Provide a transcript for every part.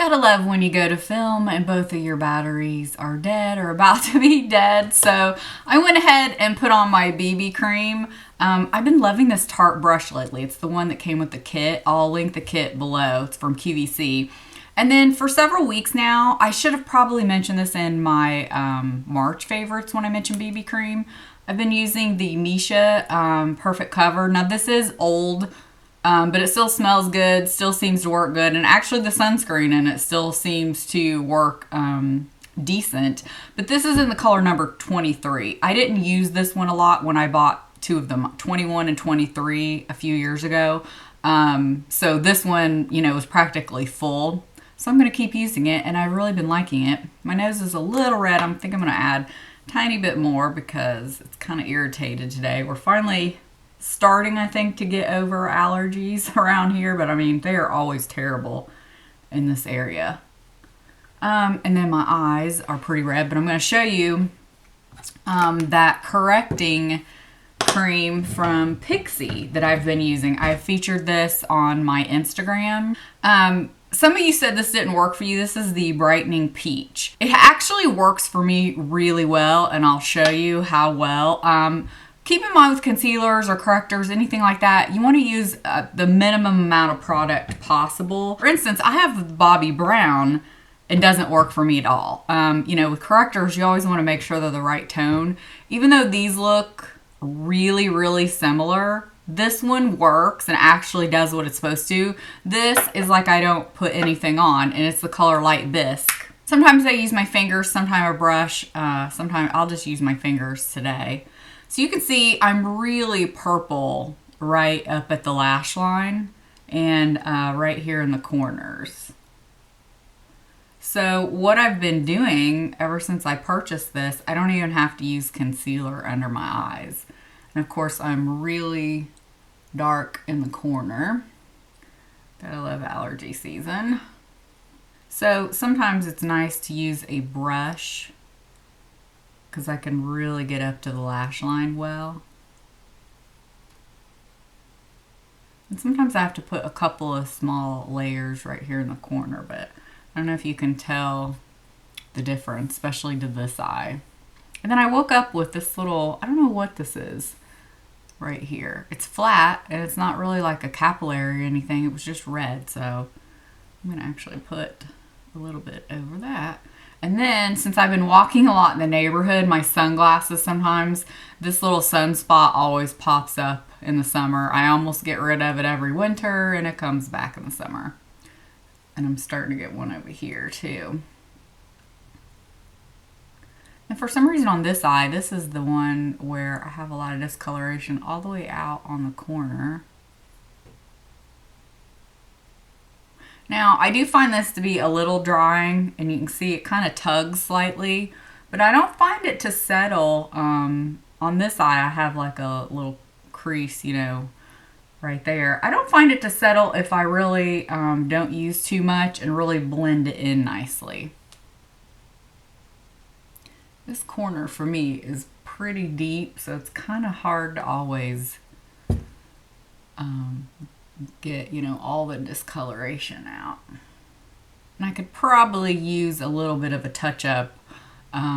Gotta love when you go to film and both of your batteries are dead or about to be dead. So I went ahead and put on my BB cream. I've been loving this Tarte brush lately. It's the one that came with the kit. I'll link the kit below. It's from QVC. And then for several weeks now, I should have probably mentioned this in my March favorites when I mentioned BB cream. I've been using the Misha Perfect Cover. Now this is old, but it still smells good, still seems to work good. And actually the sunscreen in it still seems to work decent. But this is in the color number 23. I didn't use this one a lot when I bought two of them, 21 and 23 a few years ago. So this one, you know, was practically full. So I'm going to keep using it, and I've really been liking it. My nose is a little red. I think I'm going to add a tiny bit more because it's kind of irritated today. We're finally starting, I think, to get over allergies around here, but I mean, they are always terrible in this area. And then my eyes are pretty red, but I'm going to show you that correcting cream from Pixi that I've been using. I've featured this on my Instagram. Some of you said this didn't work for you. This is the Brightening Peach. It actually works for me really well, and I'll show you how well. Keep in mind with concealers or correctors, anything like that, you want to use the minimum amount of product possible. For instance, I have Bobbi Brown. It doesn't work for me at all. You know, with correctors, you always want to make sure they're the right tone. Even though these look really, really similar, this one works and actually does what it's supposed to. This is like I don't put anything on, and it's the color Light Bisque. Sometimes I use my fingers, sometimes a brush, sometimes I'll just use my fingers today. So you can see I'm really purple right up at the lash line and right here in the corners. So what I've been doing ever since I purchased this, I don't even have to use concealer under my eyes. And of course I'm really dark in the corner. Gotta love allergy season. So sometimes it's nice to use a brush because I can really get up to the lash line well. And sometimes I have to put a couple of small layers right here in the corner, but I don't know if you can tell the difference, especially to this eye. And then I woke up with this little, I don't know what this is right here. It's flat and it's not really like a capillary or anything. It was just red. So I'm going to actually put a little bit over that. And then since I've been walking a lot in the neighborhood, my sunglasses sometimes, this little sunspot always pops up in the summer. I almost get rid of it every winter and it comes back in the summer. And I'm starting to get one over here too. And for some reason on this eye, this is the one where I have a lot of discoloration all the way out on the corner. Now, I do find this to be a little drying, and you can see it kind of tugs slightly, but I don't find it to settle. On this eye, I have like a little crease, you know, right there. I don't find it to settle if I really don't use too much and really blend it in nicely. This corner for me is pretty deep, so it's kind of hard to always get, you know, all the discoloration out. And I could probably use a little bit of a touch-up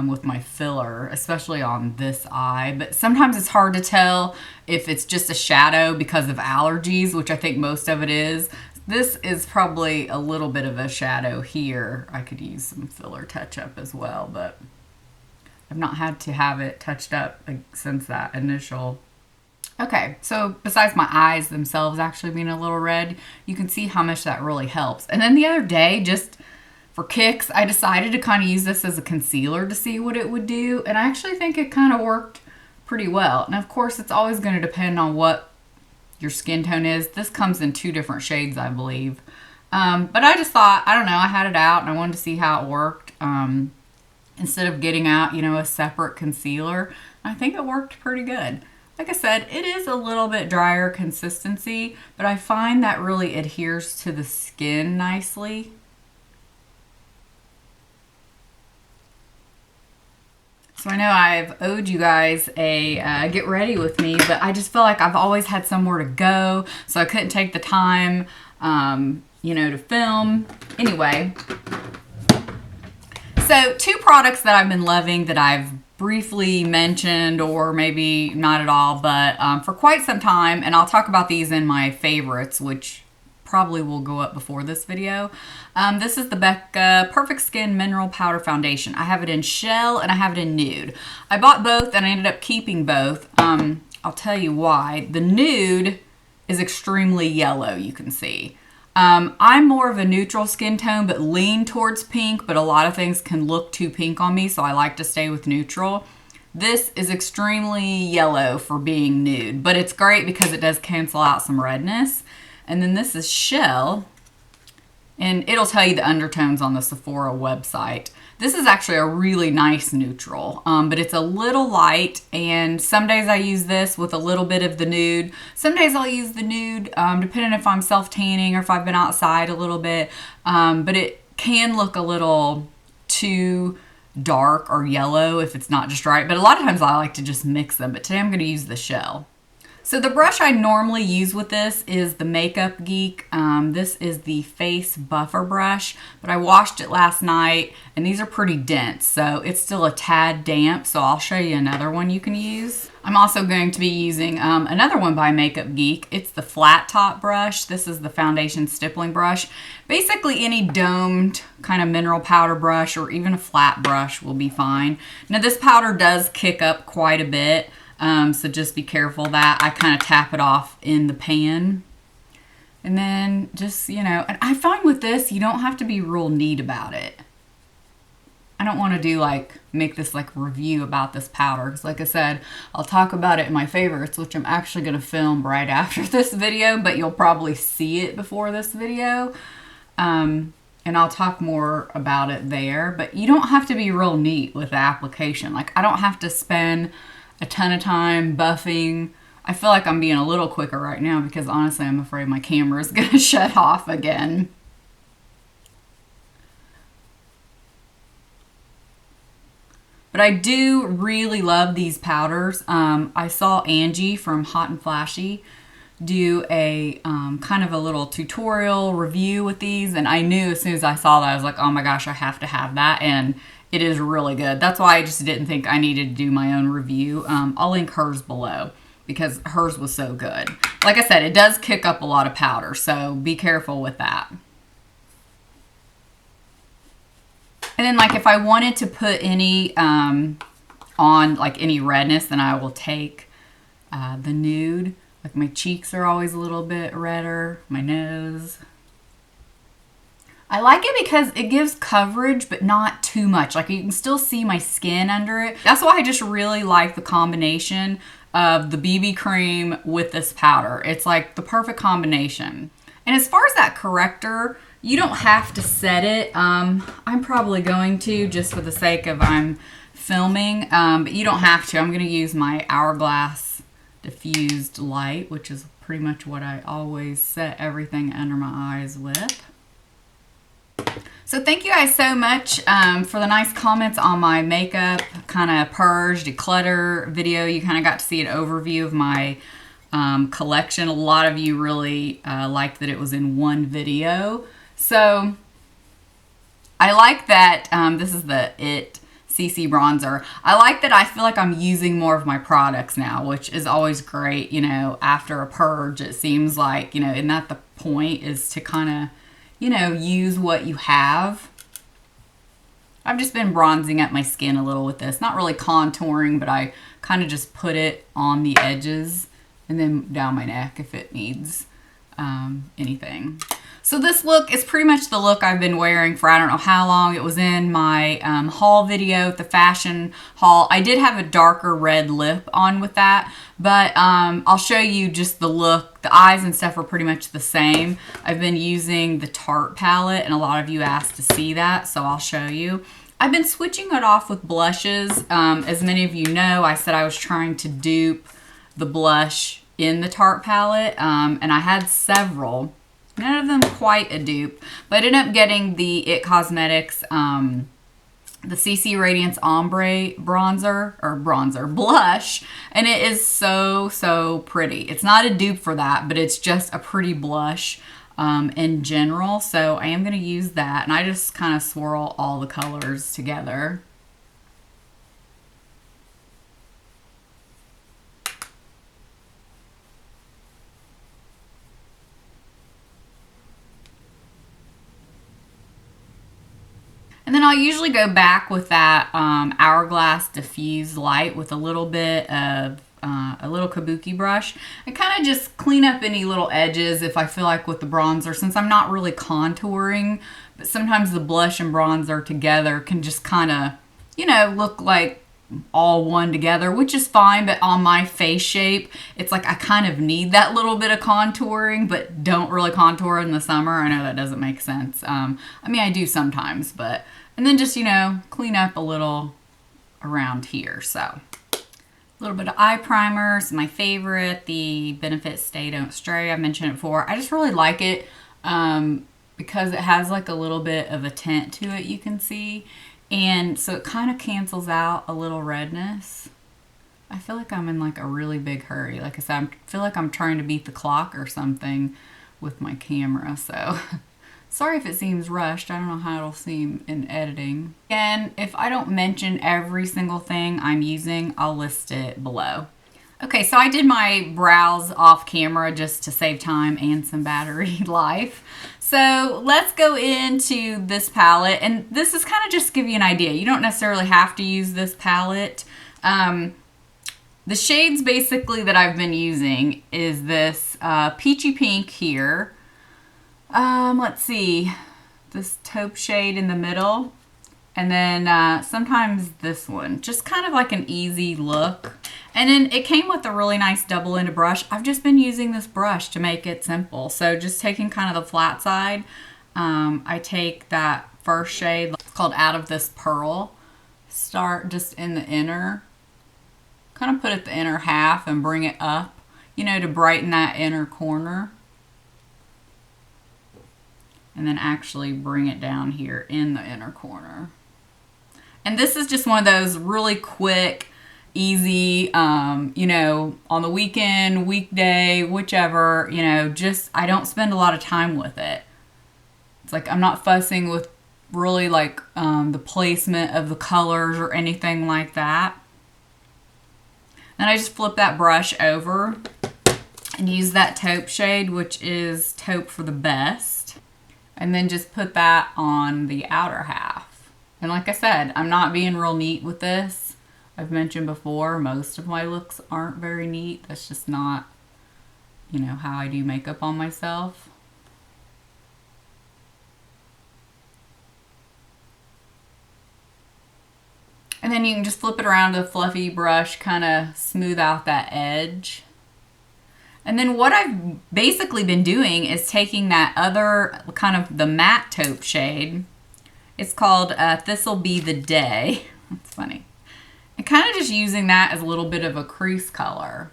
with my filler, especially on this eye. But sometimes it's hard to tell if it's just a shadow because of allergies, which I think most of it is. This is probably a little bit of a shadow here. I could use some filler touch-up as well, but I've not had to have it touched up since that initial. Okay, so besides my eyes themselves actually being a little red, you can see how much that really helps. And then the other day, just for kicks, I decided to kind of use this as a concealer to see what it would do. And I actually think it kind of worked pretty well. And of course, it's always going to depend on what your skin tone is. This comes in 2 different shades, I believe. But I just thought, I don't know, I had it out and I wanted to see how it worked. Instead of getting out, you know, a separate concealer, I think it worked pretty good. Like I said, it is a little bit drier consistency, but I find that really adheres to the skin nicely. So I know I've owed you guys a get ready with me, but I just feel like I've always had somewhere to go, so I couldn't take the time, you know, to film. Anyway, So 2 products that I've been loving that I've briefly mentioned, or maybe not at all, but for quite some time, and I'll talk about these in my favorites, which probably will go up before this video. This is the Becca Perfect Skin Mineral Powder Foundation. I have it in Shell and I have it in Nude. I bought both and I ended up keeping both. I'll tell you why. The Nude is extremely yellow, you can see. I'm more of a neutral skin tone, but lean towards pink, but a lot of things can look too pink on me, so I like to stay with neutral. This is extremely yellow for being nude, but it's great because it does cancel out some redness. And then this is Shell, and it'll tell you the undertones on the Sephora website. This is actually a really nice neutral, but it's a little light, and some days I use this with a little bit of the nude. Some days I'll use the nude, depending if I'm self-tanning or if I've been outside a little bit, but it can look a little too dark or yellow if it's not just right, but a lot of times I like to just mix them, but today I'm going to use the Shell. So the brush I normally use with this is the Makeup Geek. This is the Face Buffer brush, but I washed it last night, and these are pretty dense, so it's still a tad damp, so I'll show you another one you can use. I'm also going to be using another one by Makeup Geek. It's the Flat Top brush. This is the foundation stippling brush. Basically any domed kind of mineral powder brush or even a flat brush will be fine. Now this powder does kick up quite a bit. So just be careful that I kind of tap it off in the pan. And then just, you know, and I find with this, you don't have to be real neat about it. I don't want to do make this review about this powder. Because like I said, I'll talk about it in my favorites, which I'm actually going to film right after this video, but you'll probably see it before this video. And I'll talk more about it there, but you don't have to be real neat with the application. I don't have to spend a ton of time buffing. I feel like I'm being a little quicker right now because honestly I'm afraid my camera is going to shut off again. But I do really love these powders. I saw Angie from Hot and Flashy do a kind of a little tutorial review with these, and I knew as soon as I saw that, I was like, oh my gosh, I have to have that, and it is really good. That's why I just didn't think I needed to do my own review. I'll link hers below because hers was so good. Like I said, it does kick up a lot of powder, so be careful with that. And then if I wanted to put any on any redness, then I will take the Nude. My cheeks are always a little bit redder, my nose. I like it because it gives coverage, but not too much. You can still see my skin under it. That's why I just really like the combination of the BB cream with this powder. It's the perfect combination. And as far as that corrector, you don't have to set it. I'm probably going to just for the sake of I'm filming, but you don't have to. I'm going to use my Hourglass Diffused Light, which is pretty much what I always set everything under my eyes with. So thank you guys so much for the nice comments on my makeup kind of purge, declutter video. You kind of got to see an overview of my collection. A lot of you really liked that it was in one video. So I like that this is the It CC bronzer. I like that I feel like I'm using more of my products now, which is always great, you know, after a purge. It seems like, you know, isn't that the point, is to kind of, you know, use what you have. I've just been bronzing up my skin a little with this. Not really contouring, but I kind of just put it on the edges and then down my neck if it needs anything. So this look is pretty much the look I've been wearing for I don't know how long. It was in my haul video, the fashion haul. I did have a darker red lip on with that, but I'll show you just the look. The eyes and stuff are pretty much the same. I've been using the Tarte palette, and a lot of you asked to see that, so I'll show you. I've been switching it off with blushes. As many of you know, I said I was trying to dupe the blush in the Tarte palette, and I had several. None of them quite a dupe, but I ended up getting the It Cosmetics, the CC Radiance Ombre blush, and it is so, so pretty. It's not a dupe for that, but it's just a pretty blush. in general. So I am going to use that, and I just kind of swirl all the colors together. And then I'll usually go back with that Hourglass Diffuse Light with a little bit of a little kabuki brush and kind of just clean up any little edges if I feel like with the bronzer, since I'm not really contouring, but sometimes the blush and bronzer together can just kind of, you know, look like all one together, which is fine, but on my face shape, it's like I kind of need that little bit of contouring, but don't really contour in the summer. I know that doesn't make sense. I mean, I do sometimes, but, and then just, you know, clean up a little around here. So a little bit of eye primer is my favorite, the Benefit Stay Don't Stray. I mentioned it before. I just really like it because it has like a little bit of a tint to it, you can see. And so it kind of cancels out a little redness. I feel like I'm in like a really big hurry. Like I said, I feel like I'm trying to beat the clock or something with my camera. So sorry if it seems rushed. I don't know how it'll seem in editing. And if I don't mention every single thing I'm using, I'll list it below. Okay, so I did my brows off camera just to save time and some battery life. So let's go into this palette, and this is kind of just to give you an idea. You don't necessarily have to use this palette. The shades basically that I've been using is this peachy pink here. Let's see, this taupe shade in the middle, and then sometimes this one, just kind of like an easy look. And then it came with a really nice double-ended brush. I've just been using this brush to make it simple. So just taking kind of the flat side, I take that first shade, it's called Out of This Pearl, start just in the inner, kind of put it the inner half and bring it up, you know, to brighten that inner corner. And then actually bring it down here in the inner corner. And this is just one of those really quick, easy, you know, on the weekend, weekday, whichever, you know, just, I don't spend a lot of time with it. It's like I'm not fussing with really like the placement of the colors or anything like that. Then I just flip that brush over and use that taupe shade, which is Taupe for the Best. And then just put that on the outer half. And like I said, I'm not being real neat with this. I've mentioned before, most of my looks aren't very neat. That's just not, you know, how I do makeup on myself. And then you can just flip it around to a fluffy brush, kind of smooth out that edge. And then what I've basically been doing is taking that other kind of the matte taupe shade. It's called This'll Be the Day. That's funny. And kind of just using that as a little bit of a crease color.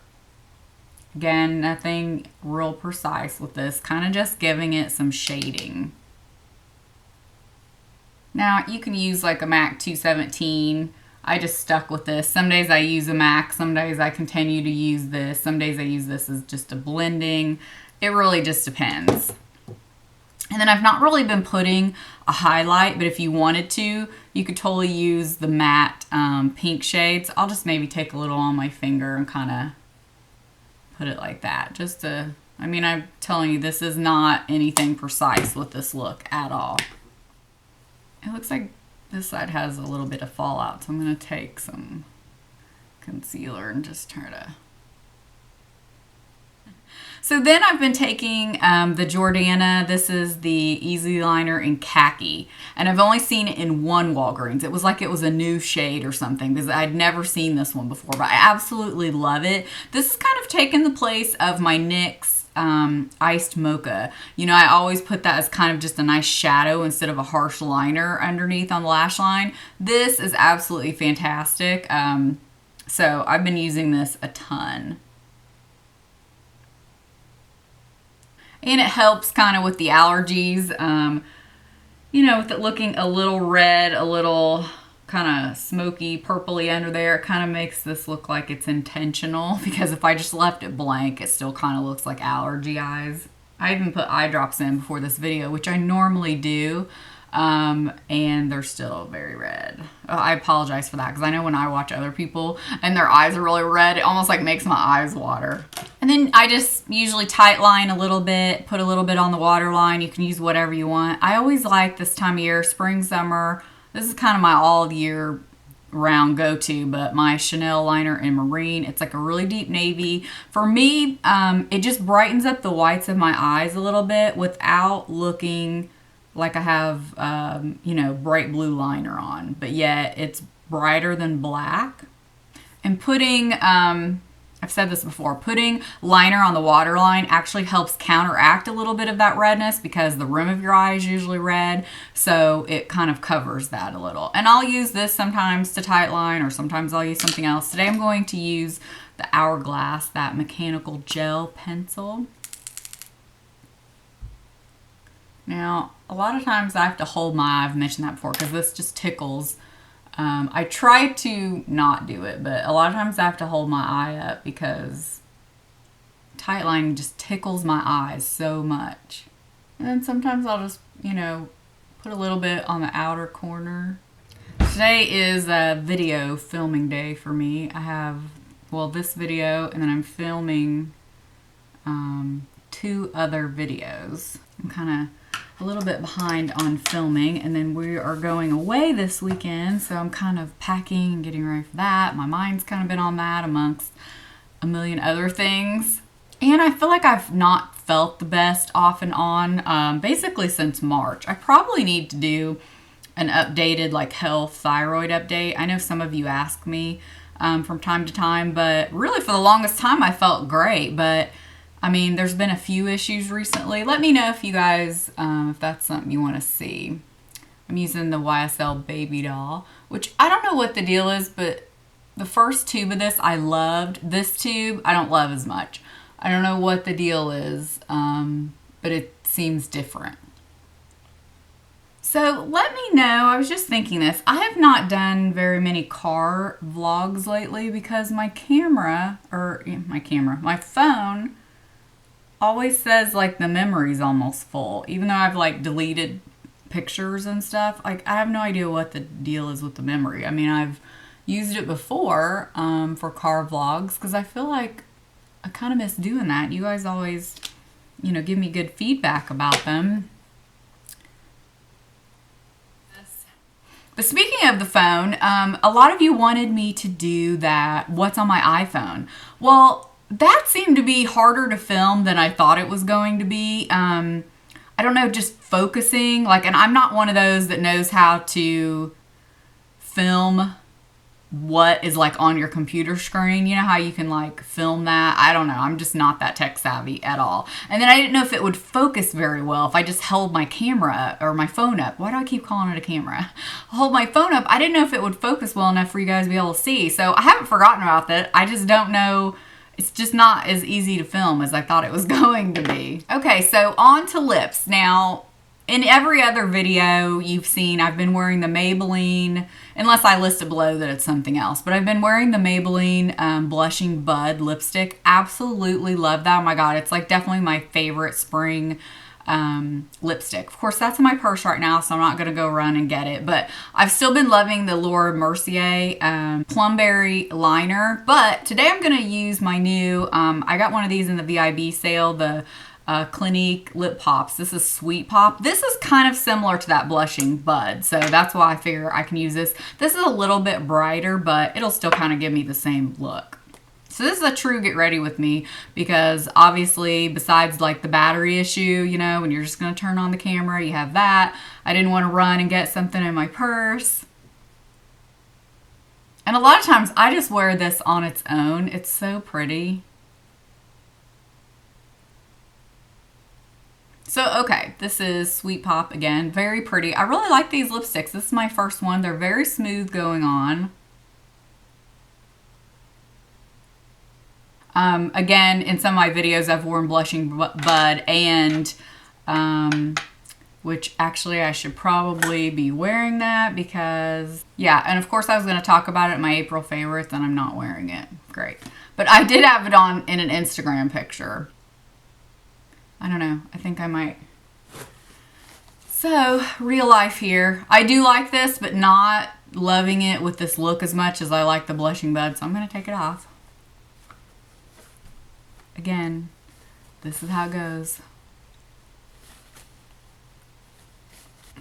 Again, nothing real precise with this, kind of just giving it some shading. Now you can use like a MAC 217. I just stuck with this. Some days I use a MAC, some days I continue to use this, some days I use this as just a blending. It really just depends. And then I've not really been putting a highlight, but if you wanted to, you could totally use the matte pink shades. I'll just maybe take a little on my finger and kind of put it like that. Just to, I mean, I'm telling you, this is not anything precise with this look at all. It looks like this side has a little bit of fallout, so I'm going to take some concealer and just try to... So then I've been taking the Jordana. This is the Easy Liner in Khaki. And I've only seen it in one Walgreens. It was like it was a new shade or something because I'd never seen this one before. But I absolutely love it. This has kind of taken the place of my NYX Iced Mocha. You know, I always put that as kind of just a nice shadow instead of a harsh liner underneath on the lash line. This is absolutely fantastic. So I've been using this a ton. And it helps kind of with the allergies, you know, with it looking a little red, a little kind of smoky, purpley under there. It kind of makes this look like it's intentional because if I just left it blank, it still kind of looks like allergy eyes. I even put eye drops in before this video, which I normally do. And they're still very red. Oh, I apologize for that, because I know when I watch other people and their eyes are really red, it almost like makes my eyes water. And then I just usually tight line a little bit, put a little bit on the waterline. You can use whatever you want. I always like this time of year, spring, summer. This is kind of my all year round go-to, but my Chanel liner in Marine, it's like a really deep navy. For me, it just brightens up the whites of my eyes a little bit without looking like I have, you know, bright blue liner on, but yet it's brighter than black. And putting, I've said this before, putting liner on the waterline actually helps counteract a little bit of that redness, because the rim of your eye is usually red, so it kind of covers that a little. And I'll use this sometimes to tight line, or sometimes I'll use something else. Today I'm going to use the Hourglass, that mechanical gel pencil. Now, a lot of times I have to hold my eye, I've mentioned that before, because this just tickles. I try to not do it, but a lot of times I have to hold my eye up because tight lining just tickles my eyes so much. And then sometimes I'll just, you know, put a little bit on the outer corner. Today is a video filming day for me. I have, well, this video, and then I'm filming 2 other videos. I'm kind of a little bit behind on filming, and then we are going away this weekend, so I'm kind of packing and getting ready for that. My mind's kind of been on that amongst a million other things. And I feel like I've not felt the best off and on basically since March. I probably need to do an updated like health thyroid update. I know some of you ask me from time to time, but really for the longest time I felt great. But I mean, there's been a few issues recently. Let me know if you guys, if that's something you want to see. I'm using the YSL Baby Doll, which I don't know what the deal is, but the first tube of this I loved. This tube I don't love as much. I don't know what the deal is, but it seems different. So let me know, I was just thinking this. I have not done very many car vlogs lately because my phone always says like the memory's almost full, even though I've like deleted pictures and stuff. Like I have no idea what the deal is with the memory. I mean, I've used it before for car vlogs because I feel like I kind of miss doing that. You guys always, you know, give me good feedback about them. But speaking of the phone, a lot of you wanted me to do that what's on my iPhone. Well, that seemed to be harder to film than I thought it was going to be. I don't know, just focusing, like, and I'm not one of those that knows how to film what is like on your computer screen. You know how you can like film that? I don't know. I'm just not that tech savvy at all. And then I didn't know if it would focus very well if I just held my camera up, or my phone up. Why do I keep calling it a camera? Hold my phone up. I didn't know if it would focus well enough for you guys to be able to see. So I haven't forgotten about that. I just don't know. It's just not as easy to film as I thought it was going to be. Okay, so on to lips. Now, in every other video you've seen, I've been wearing the Maybelline, unless I list it below that it's something else, but I've been wearing the Maybelline Blushing Bud lipstick. Absolutely love that. Oh my God, it's like definitely my favorite spring lipstick. Of course, that's in my purse right now, so I'm not gonna go run and get it, but I've still been loving the Laura Mercier Plumberry liner. But today I'm gonna use my new, I got one of these in the VIB sale, the Clinique Lip Pops. This is Sweet Pop. This is kind of similar to that Blushing Bud, so that's why I figure I can use this. This is a little bit brighter, but it'll still kind of give me the same look. So this is a true get ready with me, because obviously besides like the battery issue, you know, when you're just going to turn on the camera, you have that. I didn't want to run and get something in my purse. And a lot of times I just wear this on its own. It's so pretty. So, okay, this is Sweet Pop again. Very pretty. I really like these lipsticks. This is my first one. They're very smooth going on. Again, in some of my videos, I've worn Blushing Bud and, which actually I should probably be wearing that because, yeah, and of course I was going to talk about it in my April favorites and I'm not wearing it. Great. But I did have it on in an Instagram picture. I don't know. I think I might. So, real life here. I do like this, but not loving it with this look as much as I like the blushing bud. So I'm going to take it off. Again, this is how it goes.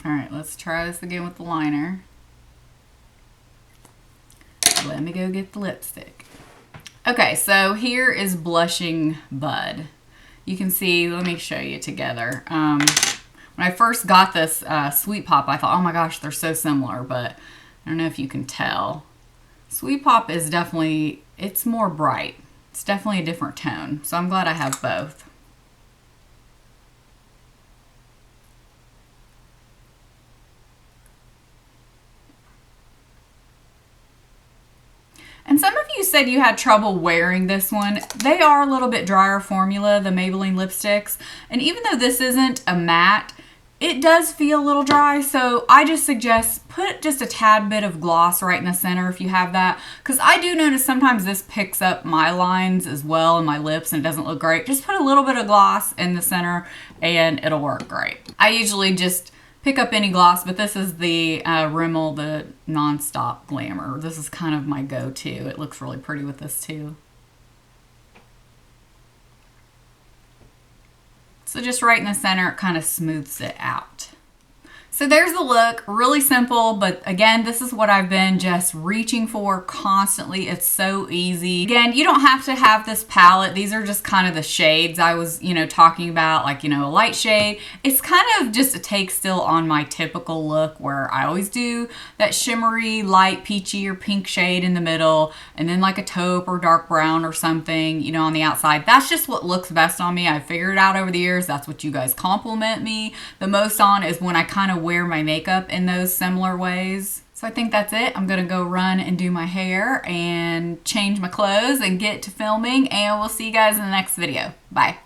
Alright, let's try this again with the liner. Let me go get the lipstick. Okay, so here is blushing bud. You can see, let me show you together. When I first got this Sweet Pop, I thought, oh my gosh, they're so similar, but I don't know if you can tell. Sweet Pop is definitely, it's more bright. It's definitely a different tone, so I'm glad I have both. And some of you said you had trouble wearing this one. They are a little bit drier formula, the Maybelline lipsticks. And even though this isn't a matte, it does feel a little dry. So I just suggest put just a tad bit of gloss right in the center if you have that. Because I do notice sometimes this picks up my lines as well in my lips and it doesn't look great. Just put a little bit of gloss in the center and it'll work great. I usually just pick up any gloss, but this is the Rimmel, the Non-Stop Glamour. This is kind of my go-to. It looks really pretty with this too. So just right in the center, it kind of smooths it out. So there's the look, really simple, but again, this is what I've been just reaching for constantly. It's so easy. Again, you don't have to have this palette. These are just kind of the shades I was, talking about, like, a light shade. It's kind of just a take still on my typical look where I always do that shimmery, light, peachy or pink shade in the middle, and then like a taupe or dark brown or something, on the outside. That's just what looks best on me. I've figured it out over the years. That's what you guys compliment me the most on, is when I kind of wear my makeup in those similar ways. So I think that's it. I'm gonna go run and do my hair and change my clothes and get to filming, and we'll see you guys in the next video. Bye.